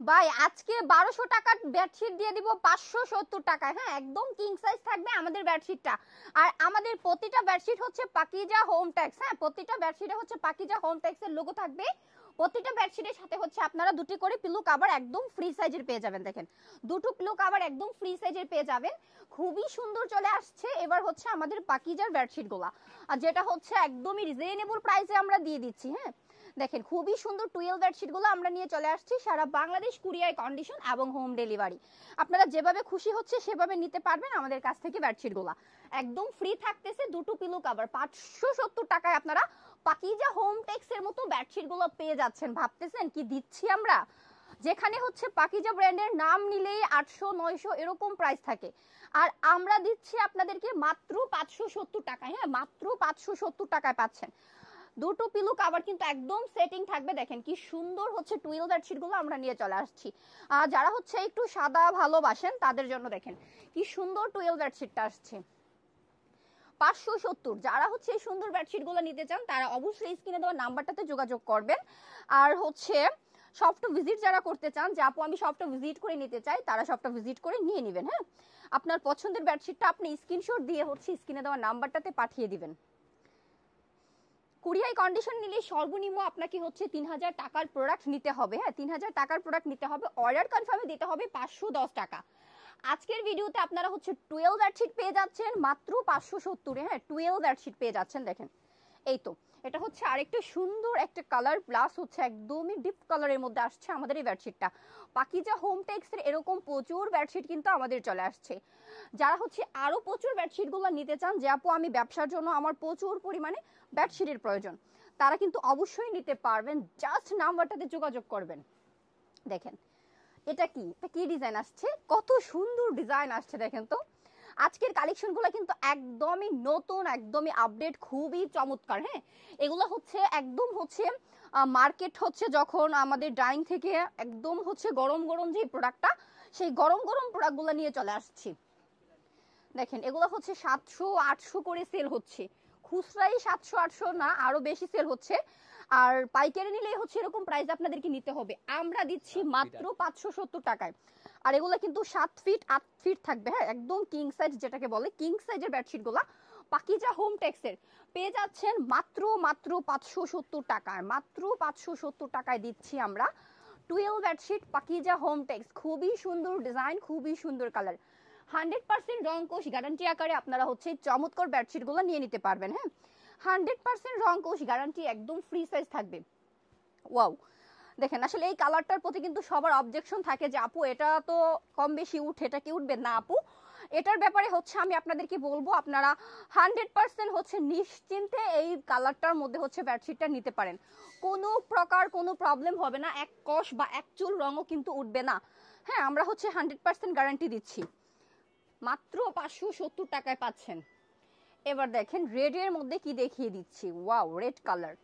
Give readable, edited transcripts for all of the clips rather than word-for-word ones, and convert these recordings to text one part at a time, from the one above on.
ভাই আজকে 1200 টাকার বেডশিট দিয়ে দিব 570 টাকায়। হ্যাঁ, একদম কিং সাইজ থাকবে আমাদের বেডশিটটা। আর আমাদের প্রতিটা বেডশিট হচ্ছে পাকিজা হোম ট্যাক্স। হ্যাঁ, প্রতিটা বেডশিটে হচ্ছে পাকিজা হোম ট্যাক্সের লোগো থাকবে। প্রতিটা বেডশিটের সাথে হচ্ছে আপনারা দুটি করে পিলো কভার একদম ফ্রি সাইজের পেয়ে যাবেন। দেখেন, দুটো পিলো কভার একদম ফ্রি সাইজের পেয়ে যাবেন। খুবই সুন্দর চলে আসছে এবার হচ্ছে আমাদের পাকিজার বেডশিটগুলো, আর যেটা হচ্ছে একদমই রিজনেবল প্রাইসে আমরা দিয়ে দিচ্ছি। হ্যাঁ, দেখেন খুবই সুন্দর 12 বেডশিটগুলো আমরা নিয়ে চলে আসছি সারা বাংলাদেশ কুরিয়ার কন্ডিশন এবং হোম ডেলিভারি। আপনারা যেভাবে খুশি হচ্ছে সেভাবে নিতে পারবেন আমাদের কাছ থেকে বেডশিটগুলো। একদম ফ্রি থাকতেছে দুটো পিলো কভার 570 টাকায়। আপনারা পাকিজা হোম টেক্সের মতো বেডশিটগুলো পেয়ে যাচ্ছেন। ভাবতেছেন কি দিচ্ছি আমরা, যেখানে হচ্ছে পাকিজা ব্র্যান্ডের নাম নিলেই 800 900 এরকম প্রাইস থাকে, আর আমরা দিচ্ছি আপনাদেরকে মাত্র 570 টাকায়। হ্যাঁ, মাত্র 570 টাকায় পাচ্ছেন। দুটো পিলো কভার কিন্তু একদম সেটিং থাকবে। দেখেন কি সুন্দর হচ্ছে 12 বেডশিটগুলো আমরা নিয়ে চলে আসছি। আর যারা হচ্ছে একটু সাদা ভালোবাসেন তাদের জন্য দেখেন কি সুন্দর 12 বেডশিটটা আসছে 570। যারা হচ্ছে এই সুন্দর বেডশিটগুলো নিতে চান তারা অবশ্যই স্ক্রিনে দেওয়া নাম্বারটাতে যোগাযোগ করবেন। আর হচ্ছে শপটা ভিজিট যারা করতে চান, যে আপু আমি শপটা ভিজিট করে নিতে চাই, তারা শপটা ভিজিট করে নিয়ে নেবেন। হ্যাঁ, আপনার পছন্দের বেডশিটটা আপনি স্ক্রিনশট দিয়ে হচ্ছে স্ক্রিনে দেওয়া নাম্বারটাতে পাঠিয়ে দিবেন। কুরিয়ার কন্ডিশন নিলে সর্বনিম্ন আপনাকে হচ্ছে 3000 টাকার প্রোডাক্ট নিতে হবে। হ্যাঁ, 3000 টাকার প্রোডাক্ট নিতে হবে। অর্ডার কনফার্মে দিতে হবে 510 টাকা। আজকের ভিডিওতে আপনারা হচ্ছে 12 বেডশিট পেয়ে যাচ্ছেন মাত্র 570-এ। হ্যাঁ, 12 বেডশিট পেয়ে যাচ্ছেন। দেখেন এই তো, এটা হচ্ছে আরেকটা সুন্দর একটা কালার, প্লাস হচ্ছে একদমই ডিপ কালারের মধ্যে আসছে আমাদের এই বেডশিটটা। পাকিজা হোম টেক্সের এরকম প্রচুর বেডশিট কিন্তু আমাদের চলে আসছে। যারা হচ্ছে আরো প্রচুর বেডশিটগুলো নিতে চান, যে আপু আমি ব্যবসার জন্য আমার প্রচুর পরিমাণে বেডশিটের প্রয়োজন, তারা কিন্তু অবশ্যই নিতে পারবেন। জাস্ট নাম্বারটাতে যোগাযোগ করবেন। দেখেন এটা কি, এটা কি ডিজাইন আসছে, কত সুন্দর ডিজাইন আসছে দেখেন তো। আজকের কালেকশনগুলো কিন্তু একদমই নতুন, একদমই আপডেট, খুবই চমৎকার। হ্যাঁ, এগুলো হচ্ছে একদম হচ্ছে মার্কেট হচ্ছে যখন আমাদের ডাইং থেকে একদম হচ্ছে গরম গরম যে প্রোডাক্টটা, সেই গরম গরম প্রোডাক্টগুলো নিয়ে চলে আসছি। দেখেন এগুলো হচ্ছে 700 800 করে সেল হচ্ছে। খুচরাই 700 800 না, আরো বেশি সেল হচ্ছে। আর পাইকারি নিলেই হচ্ছে এরকম প্রাইস আপনাদেরকে নিতে হবে। আমরা দিচ্ছি মাত্র 570 টাকায়। আর এগুলো কিন্তু 7 ফিট 8 ফিট থাকবে। হ্যাঁ, একদম কিং সাইজ, যেটাকে বলে কিং সাইজের বেডশিটগুলো পাকিজা হোম টেক্সের পেয়ে যাচ্ছেন মাত্র মাত্র 570 টাকায়। মাত্র 570 টাকায় দিচ্ছি আমরা 12 বেডশিট পাকিজা হোম টেক্স। খুবই সুন্দর ডিজাইন, খুবই সুন্দর কালার। 100% রং কোশ গ্যারান্টি আকারে আপনারা হচ্ছে চমৎকার বেডশিটগুলো নিয়ে নিতে পারবেন। হ্যাঁ, 100% রং কোশ গ্যারান্টি, একদম ফ্রি সাইজ থাকবে। ওয়াও, দেখেন আসলে এই কালারটার প্রতি কিন্তু সবার অবজেকশন থাকে যে আপু এটা তো কম বেশি উঠে, এটা কি উঠবে না আপু। এটার ব্যাপারে হচ্ছে আমি আপনাদেরকে বলবো আপনারা 100% হচ্ছে নিশ্চিন্তে এই কালারটার মধ্যে হচ্ছে বেডশিটটা নিতে পারেন। কোনো প্রকার কোনো প্রবলেম হবে না, এক কষ বা এক চুল রঙও কিন্তু উঠবে না। হ্যাঁ, আমরা হচ্ছে 100% গ্যারান্টি দিচ্ছি। মাত্র 570 টাকায় পাচ্ছেন। এবার দেখেন রেডের মধ্যে কি দেখিয়ে দিচ্ছি, ওয়াও, রেড কালার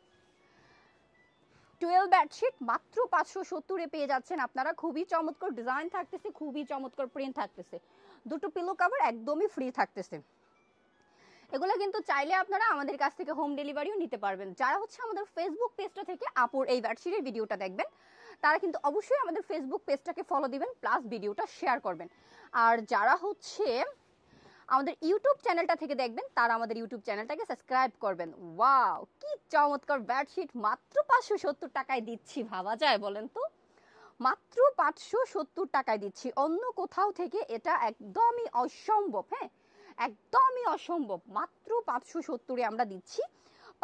12 বেডশিট মাত্র 570-এ পেয়ে যাচ্ছেন আপনারা। খুবই চমৎকার ডিজাইন থাকতেছে, খুবই চমৎকার প্রিন্ট থাকতেছে। দুটো পিলো কভার একদমই ফ্রি থাকতেছে। এগুলো কিন্তু চাইলে আপনারা আমাদের কাছ থেকে হোম ডেলিভারিও নিতে পারবেন। যারা হচ্ছে আমাদের ফেসবুক পেজটা থেকে আপুর এই বেডশিটের ভিডিওটা দেখবেন, তারা কিন্তু অবশ্যই আমাদের ফেসবুক পেজটাকে ফলো দিবেন, প্লাস ভিডিওটা শেয়ার করবেন। আর যারা হচ্ছে আমাদের ইউটিউব চ্যানেলটা থেকে দেখবেন, তারা আমাদের ইউটিউব চ্যানেলটাকে সাবস্ক্রাইব করবেন। ওয়াও, কি চমৎকার বেডশিট মাত্র 570 টাকায় দিচ্ছি, ভাবা যায় বলেন তো। মাত্র 570 টাকায় দিচ্ছি, অন্য কোথাও থেকে এটা একদমই অসম্ভব। হ্যাঁ, একদমই অসম্ভব। মাত্র 570-এ আমরা দিচ্ছি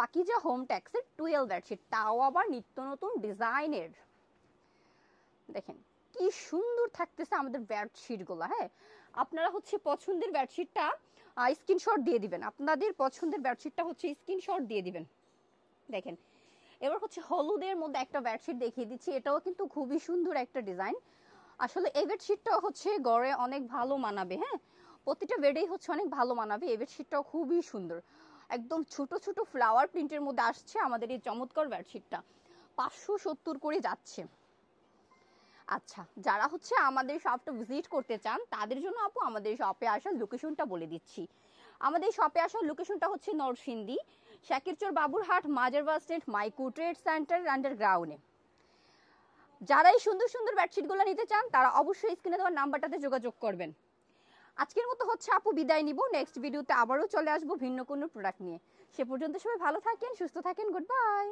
পাকিজা হোম ট্যাক্সের 12 বেডশিট, তাও আবার নিত্য নতুন ডিজাইনের। দেখেন কি সুন্দর থাকতেছে আমাদের বেডশিটগুলো। হ্যাঁ, আপনারা হচ্ছে পছন্দের বেডশিটটা স্ক্রিনশট দিয়ে দিবেন। আপনাদের পছন্দের বেডশিটটা হচ্ছে স্ক্রিনশট দিয়ে দিবেন। দেখেন এবার হচ্ছে হলুদের মধ্যে একটা বেডশিট দেখিয়ে দিচ্ছি, এটাও কিন্তু খুবই সুন্দর একটা ডিজাইন। আসলে এই বেডশিটটাও হচ্ছে গড়ে অনেক ভালো মানাবে। হ্যাঁ, প্রতিটা বেডেই হচ্ছে অনেক ভালো মানাবে। এই বেডশিটটাও খুবই সুন্দর, একদম ছোট ছোট ফ্লাওয়ার প্রিন্টের মধ্যে আসছে আমাদের এই চমৎকার বেডশিটটা। 570 করে যাচ্ছে। আচ্ছা, যারা হচ্ছে আমাদের শপটা ভিজিট করতে চান তাদের জন্য আপু আমাদের শপে আসার লোকেশনটা বলে দিচ্ছি। আমাদের শপে আসার লোকেশনটা হচ্ছে নরসিংদী শাকিরচর বাবুরহাট মাজার বাস স্ট্যান্ড মাইকো ট্রেড সেন্টার আন্ডারগ্রাউন্ডে। যারা এই সুন্দর সুন্দর বেডশিটগুলো নিতে চান তারা অবশ্যই স্ক্রিনে দেওয়া নাম্বারটাতে যোগাযোগ করবেন। আজকের মতো হচ্ছে আপু বিদায় নিব, নেক্সট ভিডিওতে আবারও চলে আসবো ভিন্ন কোনো প্রোডাক্ট নিয়ে। সে পর্যন্ত সবাই ভালো থাকেন, সুস্থ থাকেন, গুড বাই।